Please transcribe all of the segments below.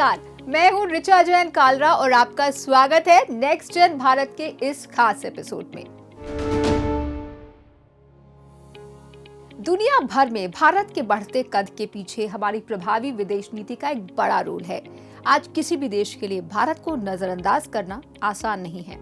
नमस्कार, मैं हूं ऋचा जैन कालरा और आपका स्वागत है नेक्स्ट जेन भारत के इस खास एपिसोड में। दुनिया भर में भारत के बढ़ते कद के पीछे हमारी प्रभावी विदेश नीति का एक बड़ा रोल है। आज किसी भी देश के लिए भारत को नजरअंदाज करना आसान नहीं है।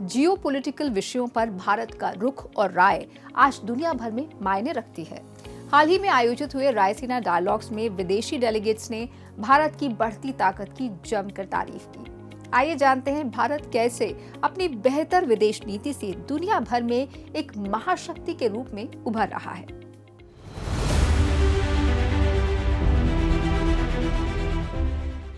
जियोपॉलिटिकल विषयों पर भारत का रुख और राय आज दुनिया भर में मायने रखती है। हाल ही में आयोजित हुए रायसीना डायलॉग्स में विदेशी डेलीगेट्स ने भारत की बढ़ती ताकत की जमकर तारीफ की। आइए जानते हैं भारत कैसे अपनी बेहतर विदेश नीति से दुनिया भर में एक महाशक्ति के रूप में उभर रहा है।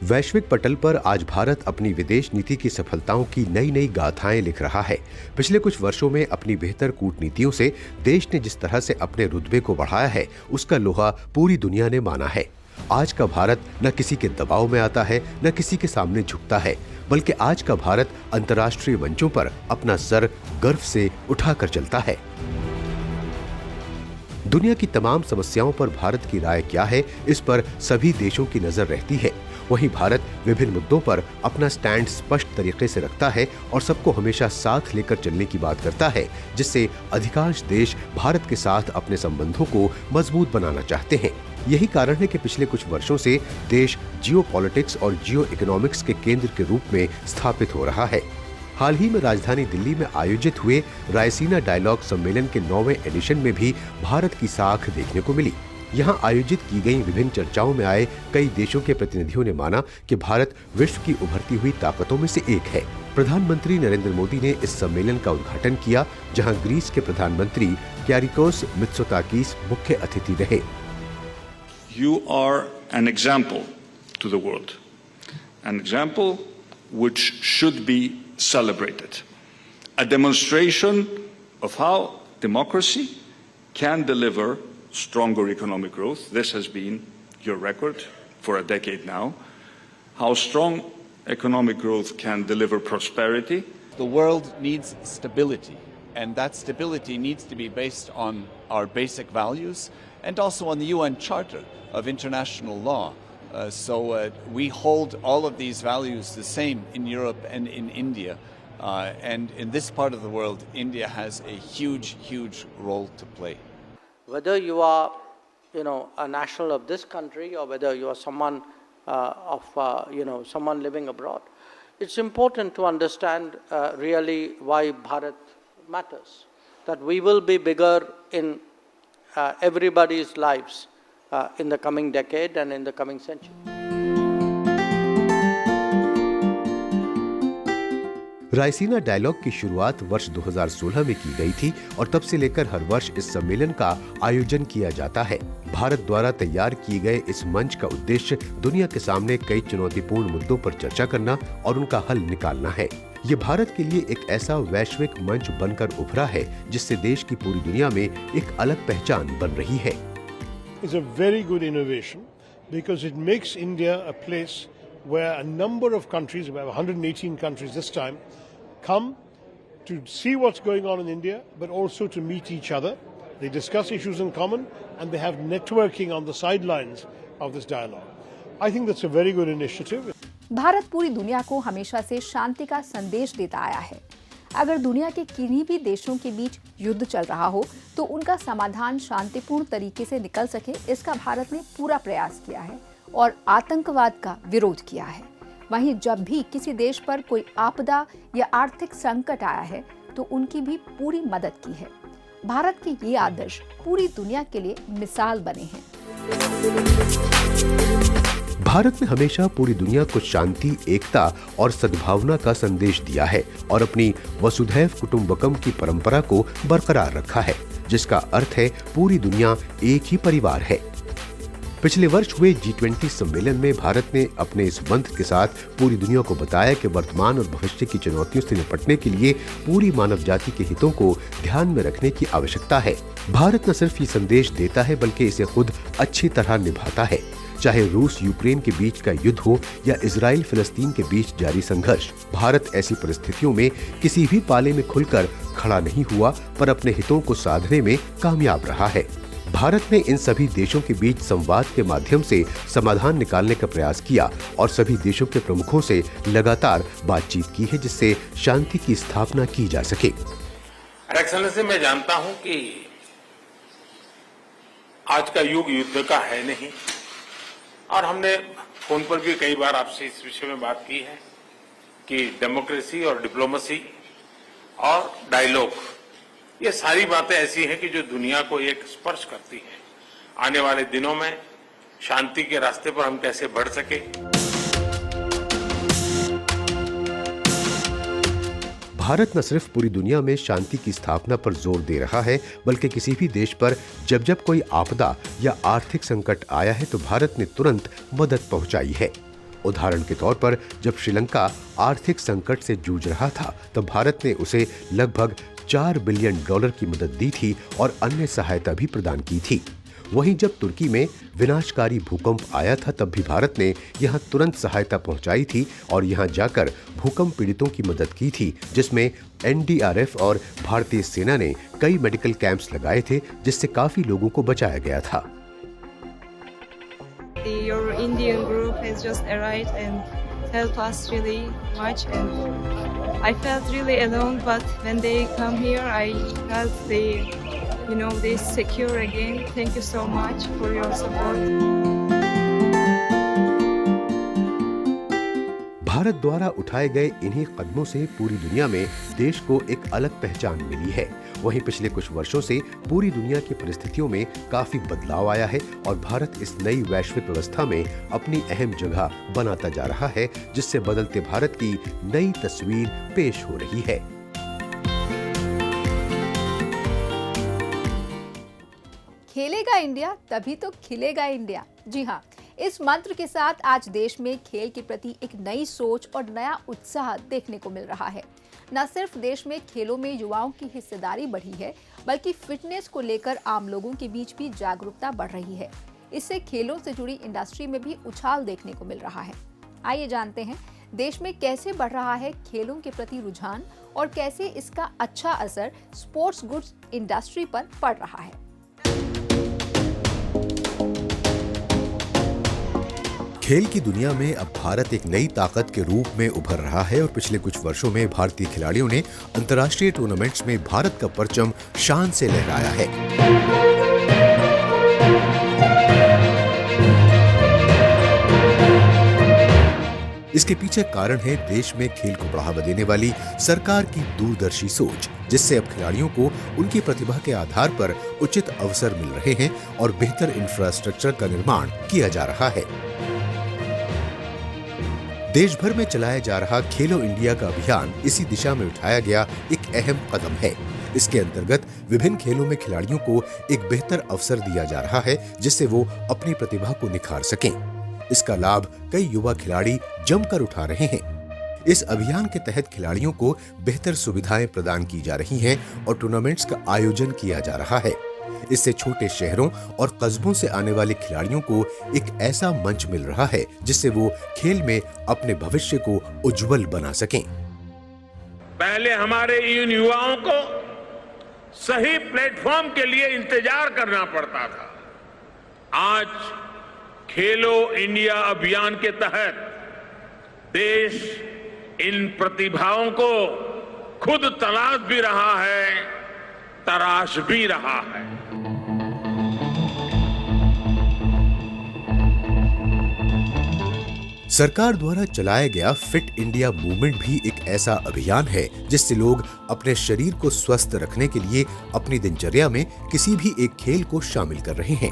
वैश्विक पटल पर आज भारत अपनी विदेश नीति की सफलताओं की नई नई गाथाएं लिख रहा है। पिछले कुछ वर्षों में अपनी बेहतर कूटनीतियों से देश ने जिस तरह से अपने रुतबे को बढ़ाया है, उसका लोहा पूरी दुनिया ने माना है। आज का भारत न किसी के दबाव में आता है, न किसी के सामने झुकता है, बल्कि आज का भारत अंतर्राष्ट्रीय मंचों पर अपना सर गर्व से उठाकर चलता है। दुनिया की तमाम समस्याओं पर भारत की राय क्या है, इस पर सभी देशों की नजर रहती है। वहीं भारत विभिन्न मुद्दों पर अपना स्टैंड स्पष्ट तरीके से रखता है और सबको हमेशा साथ लेकर चलने की बात करता है, जिससे अधिकांश देश भारत के साथ अपने संबंधों को मजबूत बनाना चाहते हैं। यही कारण है कि पिछले कुछ वर्षों से देश जियोपॉलिटिक्स और जियो इकोनॉमिक्स के केंद्र के रूप में स्थापित हो रहा है। हाल ही में राजधानी दिल्ली में आयोजित हुए रायसीना डायलॉग सम्मेलन के 9वें एडिशन में भी भारत की साख देखने को मिली। यहां आयोजित की गई विभिन्न चर्चाओं में आए कई देशों के प्रतिनिधियों ने माना कि भारत विश्व की उभरती हुई ताकतों में से एक है। प्रधानमंत्री नरेंद्र मोदी ने इस सम्मेलन का उद्घाटन किया, जहां ग्रीस के प्रधानमंत्री क्यारिकोस मित्सोताकिस मुख्य अतिथि रहे। You are an example to the world, an example which should be celebrated, a demonstration of how democracy can deliver stronger economic growth. This has been your record for a decade now. How strong economic growth can deliver prosperity. The world needs stability, and that stability needs to be based on our basic values and also on the UN Charter of International Law. So we hold all of these values the same in Europe and in India. And in this part of the world, India has a huge, huge role to play. Whether you are, a national of this country or whether you are someone someone living abroad, it's important to understand really why Bharat matters. That we will be bigger in everybody's lives in the coming decade and in the coming century. Raisina dialogue की शुरुआत वर्ष 2016 में की गई थी और तब से लेकर हर वर्ष इस सम्मेलन का आयोजन किया जाता है। भारत द्वारा तैयार किए गए इस मंच का उद्देश्य दुनिया के सामने कई चुनौतीपूर्ण मुद्दों पर चर्चा करना और उनका हल निकालना है। ये भारत के लिए एक ऐसा वैश्विक मंच बनकर उभरा है जिससे देश की पूरी दुनिया में एक अलग पहचान बन रही है। It's a very good innovation because it makes India a place where a number of countries, we have 118 countries this time, come to see what's going on in India, but also to meet each other. They discuss issues in common and they have networking on the sidelines of this dialogue. I think that's a very good initiative. Bharat पूरी दुनिया को हमेशा से शांति का संदेश देता आया है। अगर दुनिया के किन्हीं भी देशों के बीच युद्ध चल रहा हो तो उनका समाधान शांतिपूर्ण तरीके से निकल सके, इसका भारत ने पूरा प्रयास किया है और आतंकवाद का विरोध किया है। वहीं जब भी किसी देश पर कोई आपदा या आर्थिक संकट आया है तो उनकी भी पूरी मदद की है। भारत के ये आदर्श पूरी दुनिया के लिए मिसाल बने हैं। भारत ने हमेशा पूरी दुनिया को शांति, एकता और सद्भावना का संदेश दिया है और अपनी वसुधैव कुटुंबकम की परंपरा को बरकरार रखा है, जिसका अर्थ है पूरी दुनिया एक ही परिवार है। पिछले वर्ष हुए G20 सम्मेलन में भारत ने अपने इस मंत्र के साथ पूरी दुनिया को बताया कि वर्तमान और भविष्य की चुनौतियों से निपटने के लिए पूरी मानव जाति के हितों को ध्यान में रखने की आवश्यकता है। भारत न सिर्फ ये संदेश देता है बल्कि इसे खुद अच्छी तरह निभाता है। चाहे रूस यूक्रेन के बीच का युद्ध हो या इजराइल फिलिस्तीन के बीच जारी संघर्ष, भारत ऐसी परिस्थितियों में किसी भी पाले में खुलकर खड़ा नहीं हुआ पर अपने हितों को साधने में कामयाब रहा है। भारत ने इन सभी देशों के बीच संवाद के माध्यम से समाधान निकालने का प्रयास किया और सभी देशों के प्रमुखों से लगातार बातचीत की है, जिससे शांति की स्थापना की जा सके। एक्सेलेंसी, मैं जानता हूं कि आज का युग युद्ध का है नहीं, और हमने फोन पर भी कई बार आपसे इस विषय में बात की है कि डेमोक्रेसी और डिप्लोमेसी और डायलॉग, ये सारी बातें ऐसी हैं कि जो दुनिया को एक स्पर्श करती है। आने वाले दिनों में शांति के रास्ते पर हम कैसे बढ़ सके। भारत न सिर्फ पूरी दुनिया में शांति की स्थापना पर जोर दे रहा है, बल्कि किसी भी देश पर जब जब कोई आपदा या आर्थिक संकट आया है तो भारत ने तुरंत मदद पहुंचाई है। उदाहरण के तौर पर जब श्रीलंका आर्थिक संकट से जूझ रहा था तब भारत ने उसे लगभग $4 बिलियन की मदद दी थी और अन्य सहायता भी प्रदान की थी। वहीं जब तुर्की में विनाशकारी भूकंप आया था तब भी भारत ने यहां तुरंत सहायता पहुंचाई थी और यहां जाकर भूकंप पीड़ितों की मदद की थी, जिसमें NDRF और भारतीय सेना ने कई मेडिकल कैंप्स लगाए थे, जिससे काफी लोगों को बचाया गया था। Your Indian group has just arrived and helped us really much, and I felt really alone. But when they come here, I felt they secure again. Thank you so much for your support. Bharat द्वारा उठाए गए इन्हीं कदमों से पूरी दुनिया में देश को एक अलग पहचान मिली है। वहीं पिछले कुछ वर्षों से पूरी दुनिया की परिस्थितियों में काफी बदलाव आया है और भारत इस नई वैश्विक व्यवस्था में अपनी अहम जगह बनाता जा रहा है, जिससे बदलते भारत की नई तस्वीर पेश हो रही है। खेलेगा इंडिया तभी तो खिलेगा इंडिया। जी हाँ, इस मंत्र के साथ आज देश में खेल के प्रति एक नई सोच और नया उत्साह देखने को मिल रहा है। न सिर्फ देश में खेलों में युवाओं की हिस्सेदारी बढ़ी है, बल्कि फिटनेस को लेकर आम लोगों के बीच भी जागरूकता बढ़ रही है। इससे खेलों से जुड़ी इंडस्ट्री में भी उछाल देखने को मिल रहा है। आइए जानते हैं देश में कैसे बढ़ रहा है खेलों के प्रति रुझान और कैसे इसका अच्छा असर स्पोर्ट्स गुड्स इंडस्ट्री पर पड़ रहा है। खेल की दुनिया में अब भारत एक नई ताकत के रूप में उभर रहा है और पिछले कुछ वर्षों में भारतीय खिलाड़ियों ने अंतर्राष्ट्रीय टूर्नामेंट्स में भारत का परचम शान से लहराया है। इसके पीछे कारण है देश में खेल को बढ़ावा देने वाली सरकार की दूरदर्शी सोच, जिससे अब खिलाड़ियों को उनकी प्रतिभा के आधार पर उचित अवसर मिल रहे हैं और बेहतर इंफ्रास्ट्रक्चर का निर्माण किया जा रहा है। देश भर में चलाया जा रहा खेलो इंडिया का अभियान इसी दिशा में उठाया गया एक अहम कदम है। इसके अंतर्गत विभिन्न खेलों में खिलाड़ियों को एक बेहतर अवसर दिया जा रहा है, जिससे वो अपनी प्रतिभा को निखार सकें। इसका लाभ कई युवा खिलाड़ी जमकर उठा रहे हैं। इस अभियान के तहत खिलाड़ियों को बेहतर सुविधाएं प्रदान की जा रही हैं और टूर्नामेंट्स का आयोजन किया जा रहा है। इससे छोटे शहरों और कस्बों से आने वाले खिलाड़ियों को एक ऐसा मंच मिल रहा है जिससे वो खेल में अपने भविष्य को उज्जवल बना सकें। पहले हमारे इन युवाओं को सही प्लेटफॉर्म के लिए इंतजार करना पड़ता था। आज खेलो इंडिया अभियान के तहत देश इन प्रतिभाओं को खुद तलाश भी रहा है, तराश भी रहा है। सरकार द्वारा चलाया गया फिट इंडिया मूवमेंट भी एक ऐसा अभियान है जिससे लोग अपने शरीर को स्वस्थ रखने के लिए अपनी दिनचर्या में किसी भी एक खेल को शामिल कर रहे हैं।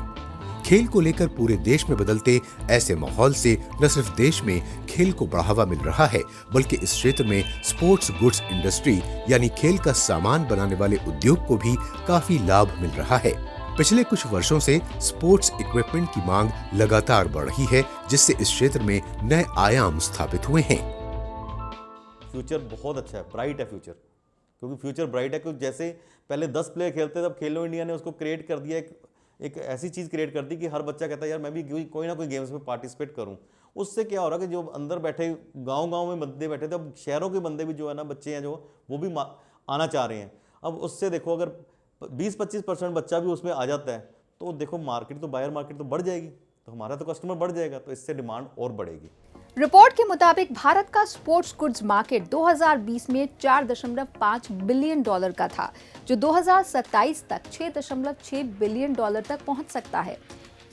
खेल को लेकर पूरे देश में बदलते ऐसे माहौल से न सिर्फ देश में खेल को बढ़ावा मिल रहा है, बल्कि इस क्षेत्र में स्पोर्ट्स गुड्स इंडस्ट्री यानी खेल का सामान बनाने वाले उद्योग को भी काफी लाभ मिल रहा है। पिछले कुछ वर्षों से स्पोर्ट्स इक्विपमेंट की मांग लगातार बढ़ रही है, जिससे इस क्षेत्र में नए आयाम स्थापित हुए हैं। फ्यूचर बहुत अच्छा है, ब्राइट है फ्यूचर, क्योंकि फ्यूचर ब्राइट है। क्योंकि जैसे पहले 10 प्लेयर खेलते तब खेलो इंडिया ने उसको क्रिएट कर दिया, एक ऐसी चीज़ क्रिएट कर दी कि हर बच्चा कहता है यार मैं भी कोई ना कोई गेम्स में पार्टिसिपेट करूं। उससे क्या हो रहा है कि जो अंदर बैठे गांव-गांव में बंदे बैठे थे, अब शहरों के बंदे भी जो है ना, बच्चे हैं जो वो भी आना चाह रहे हैं। अब उससे देखो अगर 20-25% बच्चा भी उसमें आ जाता है तो देखो मार्केट तो बायर मार्केट तो बढ़ जाएगी, तो हमारा तो कस्टमर बढ़ जाएगा, तो इससे डिमांड और बढ़ेगी। रिपोर्ट के मुताबिक भारत का स्पोर्ट्स गुड्स मार्केट 2020 में $4.5 बिलियन का था, जो 2027 तक $6.6 बिलियन तक पहुंच सकता है।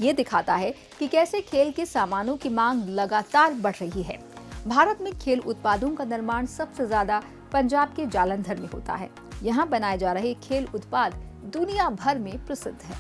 ये दिखाता है कि कैसे खेल के सामानों की मांग लगातार बढ़ रही है। भारत में खेल उत्पादों का निर्माण सबसे ज्यादा पंजाब के जालंधर में होता है। यहाँ बनाए जा रहे खेल उत्पाद दुनिया भर में प्रसिद्ध है।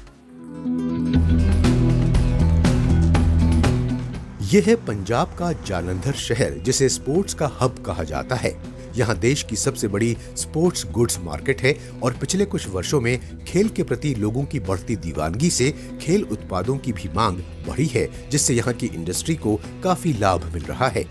यह है पंजाब का जालंधर शहर, जिसे स्पोर्ट्स का हब कहा जाता है। यहाँ देश की सबसे बड़ी स्पोर्ट्स गुड्स मार्केट है और पिछले कुछ वर्षों में खेल के प्रति लोगों की बढ़ती दीवानगी से खेल उत्पादों की भी मांग बढ़ी है, जिससे यहाँ की इंडस्ट्री को काफी लाभ मिल रहा है।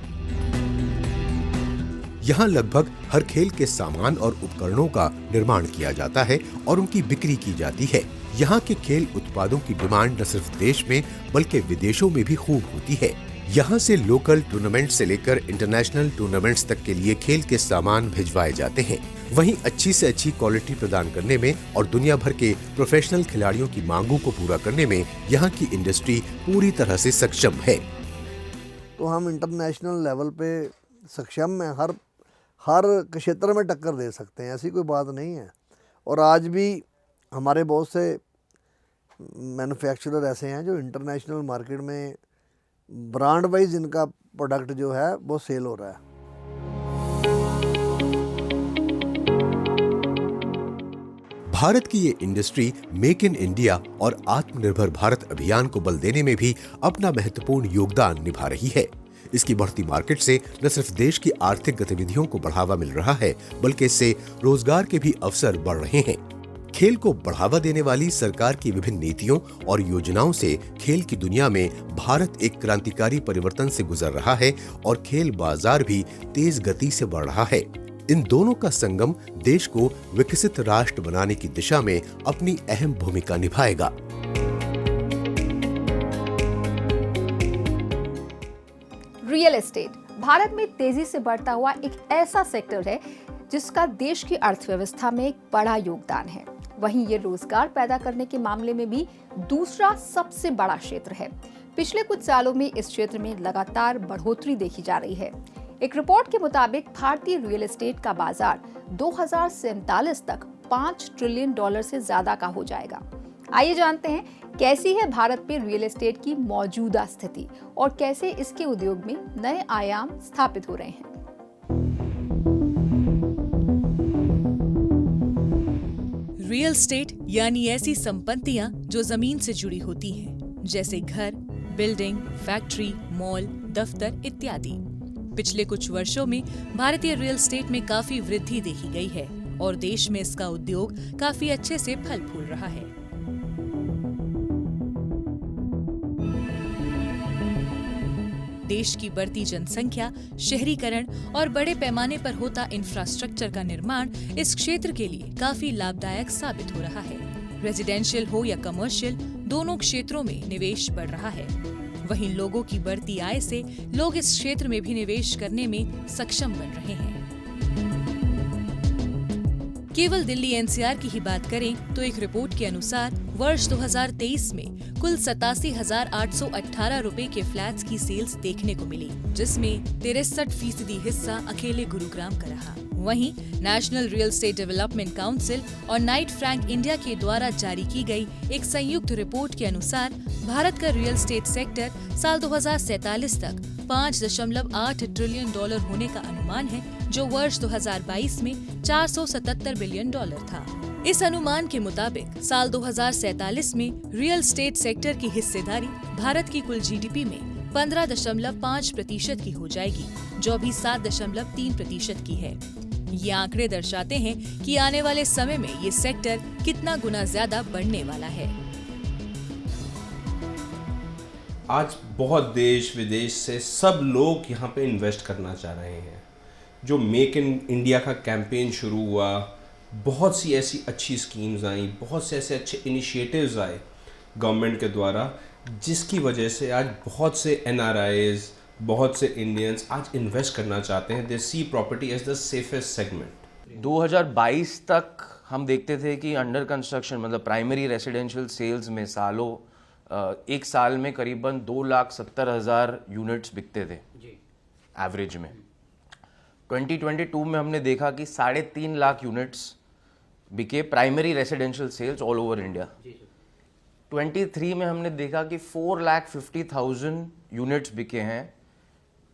यहाँ लगभग हर खेल के सामान और उपकरणों का निर्माण किया जाता है और उनकी बिक्री की जाती है। यहाँ के खेल उत्पादों की डिमांड न सिर्फ देश में बल्कि विदेशों में भी खूब होती है। यहाँ से लोकल टूर्नामेंट से लेकर इंटरनेशनल टूर्नामेंट्स तक के लिए खेल के सामान भिजवाए जाते हैं। वहीं अच्छी से अच्छी क्वालिटी प्रदान करने में और दुनिया भर के प्रोफेशनल खिलाड़ियों की मांगों को पूरा करने में यहाँ की इंडस्ट्री पूरी तरह से सक्षम है। तो हम इंटरनेशनल लेवल पे सक्षम हैं, हर क्षेत्र में टक्कर दे सकते हैं, ऐसी कोई बात नहीं है। और आज भी हमारे बहुत से मैन्युफैक्चरर ऐसे हैं जो इंटरनेशनल मार्केट में ब्रांड वाइज इनका प्रोडक्ट जो है वो सेल हो रहा है। भारत की ये इंडस्ट्री मेक इन इंडिया और आत्मनिर्भर भारत अभियान को बल देने में भी अपना महत्वपूर्ण योगदान निभा रही है। इसकी बढ़ती मार्केट से न सिर्फ देश की आर्थिक गतिविधियों को बढ़ावा मिल रहा है, बल्कि इससे रोजगार के भी अवसर बढ़ रहे हैं। खेल को बढ़ावा देने वाली सरकार की विभिन्न नीतियों और योजनाओं से खेल की दुनिया में भारत एक क्रांतिकारी परिवर्तन से गुजर रहा है और खेल बाजार भी तेज गति से बढ़ रहा है। इन दोनों का संगम देश को विकसित राष्ट्र बनाने की दिशा में अपनी अहम भूमिका निभाएगा। रियल एस्टेट भारत में तेजी से बढ़ता हुआ एक ऐसा सेक्टर है जिसका देश की अर्थव्यवस्था में एक बड़ा योगदान है। वहीं ये रोजगार पैदा करने के मामले में भी दूसरा सबसे बड़ा क्षेत्र है। पिछले कुछ सालों में इस क्षेत्र में लगातार बढ़ोतरी देखी जा रही है। एक रिपोर्ट के मुताबिक भारतीय रियल एस्टेट का बाजार 2047 तक $5 ट्रिलियन से ज्यादा का हो जाएगा। आइए जानते हैं कैसी है भारत में रियल एस्टेट की मौजूदा स्थिति और कैसे इसके उद्योग में नए आयाम स्थापित हो रहे हैं। रियल एस्टेट यानी ऐसी संपत्तियां जो जमीन से जुड़ी होती हैं, जैसे घर, बिल्डिंग, फैक्ट्री, मॉल, दफ्तर इत्यादि। पिछले कुछ वर्षों में भारतीय रियल एस्टेट में काफी वृद्धि देखी गई है और देश में इसका उद्योग काफी अच्छे से फल फूल रहा है। देश की बढ़ती जनसंख्या, शहरीकरण और बड़े पैमाने पर होता इंफ्रास्ट्रक्चर का निर्माण इस क्षेत्र के लिए काफी लाभदायक साबित हो रहा है। रेजिडेंशियल हो या कमर्शियल, दोनों क्षेत्रों में निवेश बढ़ रहा है। वहीं लोगों की बढ़ती आय से लोग इस क्षेत्र में भी निवेश करने में सक्षम बन रहे हैं। केवल दिल्ली एनसीआर की ही बात करें तो एक रिपोर्ट के अनुसार वर्ष 2023 में कुल 87,818 रुपए के फ्लैट्स की सेल्स देखने को मिली, जिसमें 63% हिस्सा अकेले गुरुग्राम का रहा। वहीं national real estate development council और नाइट फ्रैंक इंडिया के द्वारा जारी की गई एक संयुक्त रिपोर्ट के अनुसार भारत का रियल एस्टेट सेक्टर साल 2047 तक $5.8 ट्रिलियन होने का अनुमान है, जो वर्ष 2022 में $477 बिलियन था। इस अनुमान के मुताबिक साल 2047 में रियल एस्टेट सेक्टर की हिस्सेदारी भारत की कुल जीडीपी में 15.5% की हो जाएगी, जो अभी 7.3% की है। ये आंकड़े दर्शाते हैं कि आने वाले समय में ये सेक्टर कितना गुना ज्यादा बढ़ने वाला है। आज बहुत देश विदेश से सब लोग यहाँ पे इन्वेस्ट करना चाह रहे हैं। जो मेक इन इंडिया का कैंपेन शुरू हुआ, बहुत सी ऐसी अच्छी स्कीम्स आई, बहुत से ऐसे अच्छे इनिशिएटिव्स आए गवर्नमेंट के द्वारा, जिसकी वजह से आज बहुत से NRIs, बहुत से इंडियंस आज इन्वेस्ट करना चाहते हैं। They see property as the safest segment. 2022 तक हम देखते थे कि अंडर कंस्ट्रक्शन मतलब प्राइमरी रेसिडेंशियल सेल्स में एक साल में करीबन 2,70,000 यूनिट्स बिकते थे एवरेज में। 2022 में हमने देखा कि 3.5 लाख यूनिट्स बिके primary residential sales all over India. 23 में हमने देखा कि 4,50,000 यूनिट्स बिके हैं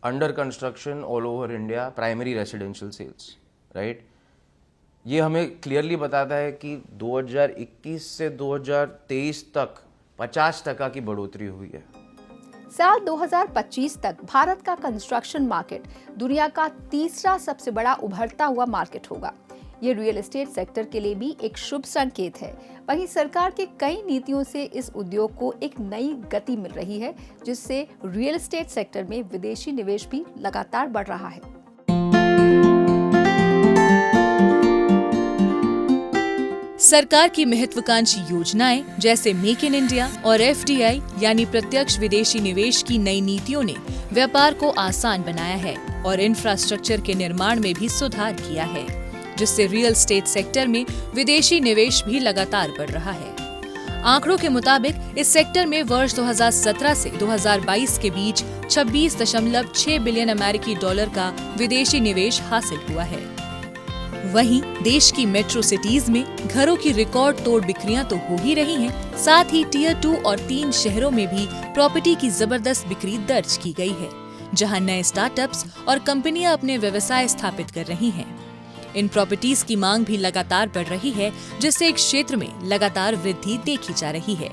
under construction all over India primary residential sales, right. ये हमें क्लियरली बताता है कि 2021 से 2023 तक 50% की बढ़ोतरी हुई है। साल 2025 तक भारत का कंस्ट्रक्शन मार्केट दुनिया का तीसरा सबसे बड़ा उभरता हुआ मार्केट होगा। ये रियल एस्टेट सेक्टर के लिए भी एक शुभ संकेत है। वहीं सरकार के कई नीतियों से इस उद्योग को एक नई गति मिल रही है, जिससे रियल एस्टेट सेक्टर में विदेशी निवेश भी लगातार बढ़ रहा है। सरकार की महत्वाकांक्षी योजनाएं जैसे मेक इन इंडिया और FDI यानी प्रत्यक्ष विदेशी निवेश की नई नीतियों ने व्यापार को आसान बनाया है और इंफ्रास्ट्रक्चर के निर्माण में भी सुधार किया है, जिससे रियल एस्टेट सेक्टर में विदेशी निवेश भी लगातार बढ़ रहा है। आंकड़ों के मुताबिक इस सेक्टर में वर्ष 2017 से 2022 के बीच 26.6 बिलियन अमेरिकी डॉलर का विदेशी निवेश हासिल हुआ है। वहीं देश की मेट्रो सिटीज में घरों की रिकॉर्ड तोड़ बिक्रियां तो हो ही रही हैं, साथ ही टियर 2 और 3 शहरों में भी प्रॉपर्टी की जबरदस्त बिक्री दर्ज की गई है, जहां नए स्टार्टअप्स और कंपनियां अपने व्यवसाय स्थापित कर रही हैं। इन प्रॉपर्टीज की मांग भी लगातार बढ़ रही है, जिससे इस क्षेत्र में लगातार वृद्धि देखी जा रही है।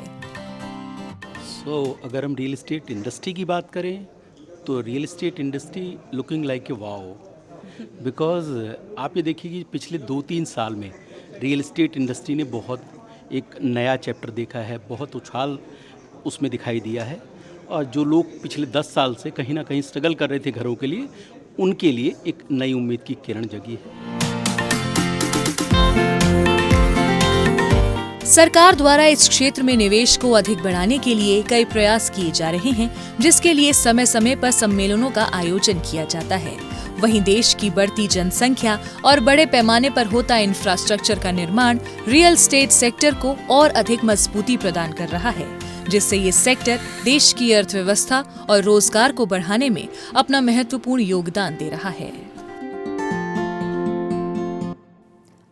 अगर हम रियल एस्टेट इंडस्ट्री की बात करें तो real estate industry looking like a wow, because आप ये देखिए कि पिछले 2-3 साल में रियल एस्टेट इंडस्ट्री ने बहुत एक नया चैप्टर देखा है, बहुत उछाल उसमें दिखाई दिया है। और जो लोग पिछले 10 साल से कहीं ना कहीं स्ट्रगल कर रहे थे घरों के लिए, उनके लिए एक नई उम्मीद की किरण जगी है। सरकार द्वारा इस क्षेत्र में निवेश को अधिक बढ़ाने के लिए कई प्रयास किए जा रहे हैं, जिसके लिए समय समय पर सम्मेलनों का आयोजन किया जाता है। वहीं देश की बढ़ती जनसंख्या और बड़े पैमाने पर होता इंफ्रास्ट्रक्चर का निर्माण रियल एस्टेट सेक्टर को और अधिक मजबूती प्रदान कर रहा है, जिससे ये सेक्टर देश की अर्थव्यवस्था और रोजगार को बढ़ाने में अपना महत्वपूर्ण योगदान दे रहा है।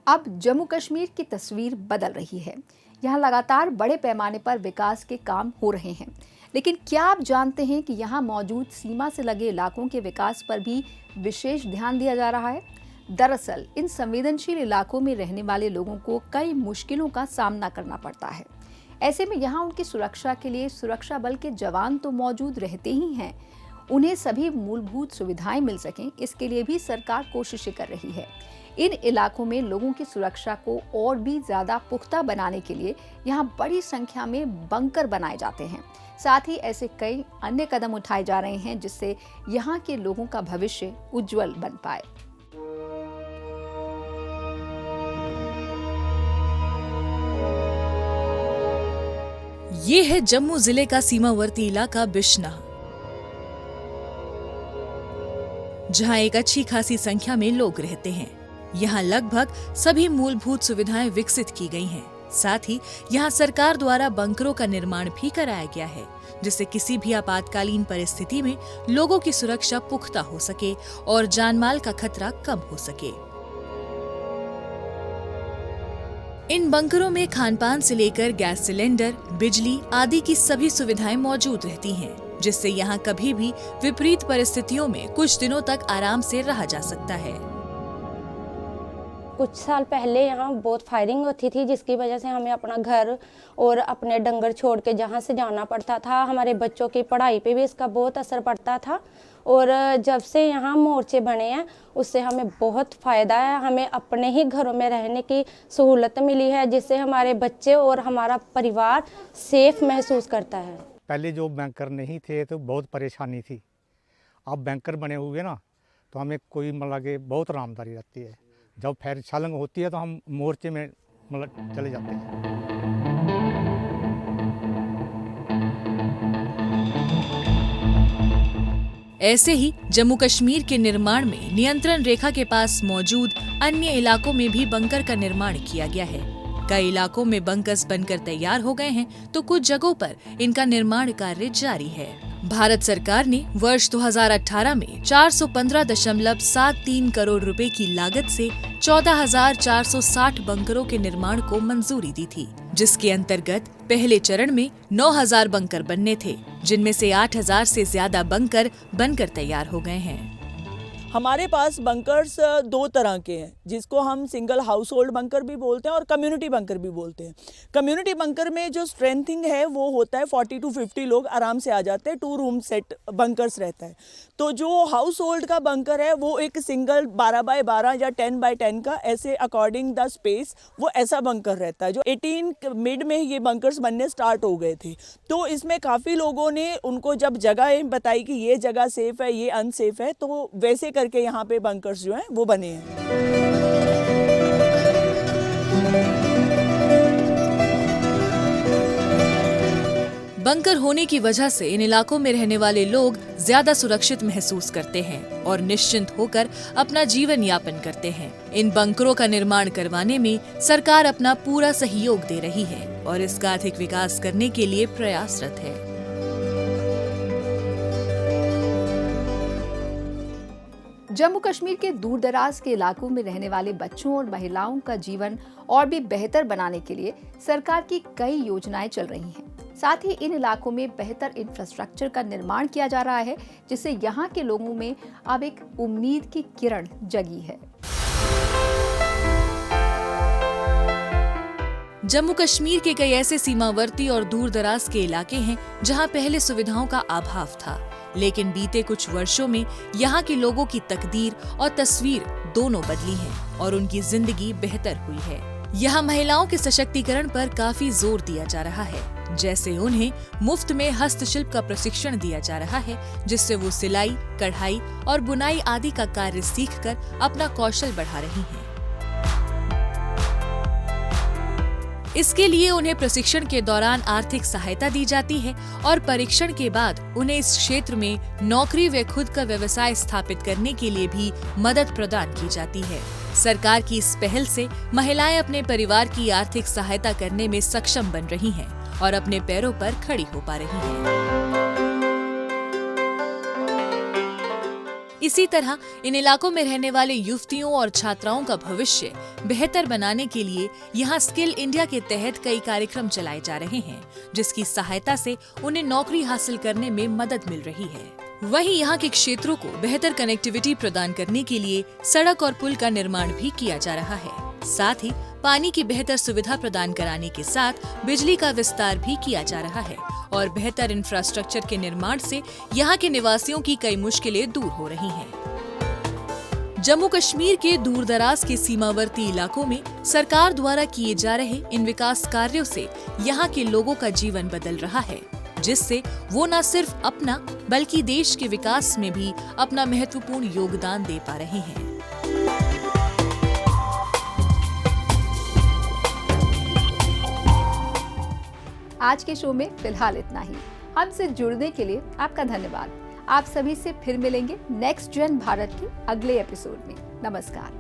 अब जम्मू कश्मीर की तस्वीर बदल रही है। यहाँ लगातार बड़े पैमाने पर विकास के काम हो रहे हैं, लेकिन क्या आप जानते हैं कि यहाँ मौजूद सीमा से लगे इलाकों के विकास पर भी विशेष ध्यान दिया जा रहा है? दरअसल इन संवेदनशील इलाकों में रहने वाले लोगों को कई मुश्किलों का सामना करना पड़ता है। ऐसे में यहाँ उनकी सुरक्षा के लिए सुरक्षा बल के जवान तो मौजूद रहते ही हैं, उन्हें सभी मूलभूत सुविधाएं मिल सकें, इसके लिए भी सरकार कोशिशें कर रही है। इन इलाकों में लोगों की सुरक्षा को और भी ज्यादा पुख्ता बनाने के लिए यहाँ बड़ी संख्या में बंकर बनाए जाते हैं। साथ ही ऐसे कई अन्य कदम उठाए जा रहे हैं, जिससे यहाँ के लोगों का भविष्य उज्जवल बन पाए। ये है जम्मू जिले का सीमावर्ती इलाका बिश्ना, जहां एक अच्छी खासी संख्या में लोग रहते हैं। यहाँ लगभग सभी मूलभूत सुविधाएं विकसित की गई हैं। साथ ही यहाँ सरकार द्वारा बंकरों का निर्माण भी कराया गया है, जिससे किसी भी आपातकालीन परिस्थिति में लोगों की सुरक्षा पुख्ता हो सके और जानमाल का खतरा कम हो सके। इन बंकरों में खानपान से लेकर गैस सिलेंडर, बिजली आदि की सभी सुविधाएं मौजूद रहती हैं, जिससे यहाँ कभी भी विपरीत परिस्थितियों में कुछ दिनों तक आराम से रहा जा सकता है। कुछ साल पहले यहाँ बहुत फायरिंग होती थी, जिसकी वजह से हमें अपना घर और अपने डंगर छोड़ के जहाँ से जाना पड़ता था। हमारे बच्चों की पढ़ाई पे भी इसका बहुत असर पड़ता था। और जब से यहाँ मोर्चे बने हैं, उससे हमें बहुत फ़ायदा है। हमें अपने ही घरों में रहने की सहूलत मिली है, जिससे हमारे बच्चे और हमारा परिवार सेफ महसूस करता है। पहले जो बैंकर नहीं थे तो बहुत परेशानी थी। अब बैंकर बने हुए ना, तो हमें कोई मतलब कि बहुत आरामदारी रहती है। जब फायर छालंग होती है तो हम मोर्चे में मतलब चले जाते हैं। ऐसे ही जम्मू कश्मीर के निर्माण में नियंत्रण रेखा के पास मौजूद अन्य इलाकों में भी बंकर का निर्माण किया गया है। कई इलाकों में बंकर्स बनकर तैयार हो गए हैं तो कुछ जगहों पर इनका निर्माण कार्य जारी है। भारत सरकार ने वर्ष 2018 में 415.73 करोड़ रुपए की लागत से 14,460 बंकरों के निर्माण को मंजूरी दी थी, जिसके अंतर्गत पहले चरण में 9,000 बंकर बनने थे, जिनमें से 8,000 से ज्यादा बंकर बनकर तैयार हो गए हैं। हमारे पास बंकर्स दो तरह के हैं, जिसको हम सिंगल हाउस होल्ड बंकर भी बोलते हैं और कम्युनिटी बंकर भी बोलते हैं। कम्युनिटी बंकर में जो स्ट्रेंथिंग है वो होता है 40 to 50 लोग आराम से आ जाते हैं, 2 रूम सेट बंकर्स रहता है। तो जो हाउस होल्ड का बंकर है वो एक सिंगल 12x12 या 10x10 का, ऐसे अकॉर्डिंग द स्पेस वो ऐसा बंकर रहता है। जो 18 मिड में ये बंकर्स बनने स्टार्ट हो गए थे, तो इसमें काफ़ी लोगों ने उनको जब जगह बताई कि ये जगह सेफ़ है, ये अनसेफ है, तो वैसे करके यहाँ पे बंकर्स जो हैं वो बने हैं। बंकर होने की वजह से इन इलाकों में रहने वाले लोग ज्यादा सुरक्षित महसूस करते हैं और निश्चिंत होकर अपना जीवन यापन करते हैं। इन बंकरों का निर्माण करवाने में सरकार अपना पूरा सहयोग दे रही है और इसका अधिक विकास करने के लिए प्रयासरत है। जम्मू कश्मीर के दूर दराज के इलाकों में रहने वाले बच्चों और महिलाओं का जीवन और भी बेहतर बनाने के लिए सरकार की कई योजनाएं चल रही हैं। साथ ही इन इलाकों में बेहतर इंफ्रास्ट्रक्चर का निर्माण किया जा रहा है, जिससे यहाँ के लोगों में अब एक उम्मीद की किरण जगी है। जम्मू कश्मीर के कई ऐसे सीमावर्ती और दूर दराज के इलाके हैं जहां पहले सुविधाओं का अभाव था, लेकिन बीते कुछ वर्षों में यहाँ के लोगों की तकदीर और तस्वीर दोनों बदली हैं और उनकी जिंदगी बेहतर हुई है। यहाँ महिलाओं के सशक्तिकरण पर काफी जोर दिया जा रहा है, जैसे उन्हें मुफ्त में हस्तशिल्प का प्रशिक्षण दिया जा रहा है, जिससे वो सिलाई, कढ़ाई और बुनाई आदि का कार्य सीखकर अपना कौशल बढ़ा रही हैं। इसके लिए उन्हें प्रशिक्षण के दौरान आर्थिक सहायता दी जाती है और परीक्षण के बाद उन्हें इस क्षेत्र में नौकरी व खुद का व्यवसाय स्थापित करने के लिए भी मदद प्रदान की जाती है। सरकार की इस पहल से महिलाएं अपने परिवार की आर्थिक सहायता करने में सक्षम बन रही हैं और अपने पैरों पर खड़ी हो पा रही हैं। इसी तरह इन इलाकों में रहने वाले युवतियों और छात्राओं का भविष्य बेहतर बनाने के लिए यहाँ स्किल इंडिया के तहत कई कार्यक्रम चलाए जा रहे हैं, जिसकी सहायता से उन्हें नौकरी हासिल करने में मदद मिल रही है। वहीं यहाँ के क्षेत्रों को बेहतर कनेक्टिविटी प्रदान करने के लिए सड़क और पुल का निर्माण भी किया जा रहा है। साथ ही पानी की बेहतर सुविधा प्रदान कराने के साथ बिजली का विस्तार भी किया जा रहा है और बेहतर इंफ्रास्ट्रक्चर के निर्माण से यहाँ के निवासियों की कई मुश्किलें दूर हो रही हैं। जम्मू कश्मीर के दूर दराज के सीमावर्ती इलाकों में सरकार द्वारा किए जा रहे इन विकास कार्यों से यहाँ के लोगों का जीवन बदल रहा है, जिससे वो न सिर्फ अपना बल्कि देश के विकास में भी अपना महत्वपूर्ण योगदान दे पा रहे हैं। आज के शो में फिलहाल इतना ही। हमसे जुड़ने के लिए आपका धन्यवाद। आप सभी से फिर मिलेंगे नेक्स्ट जन भारत के अगले एपिसोड में। नमस्कार।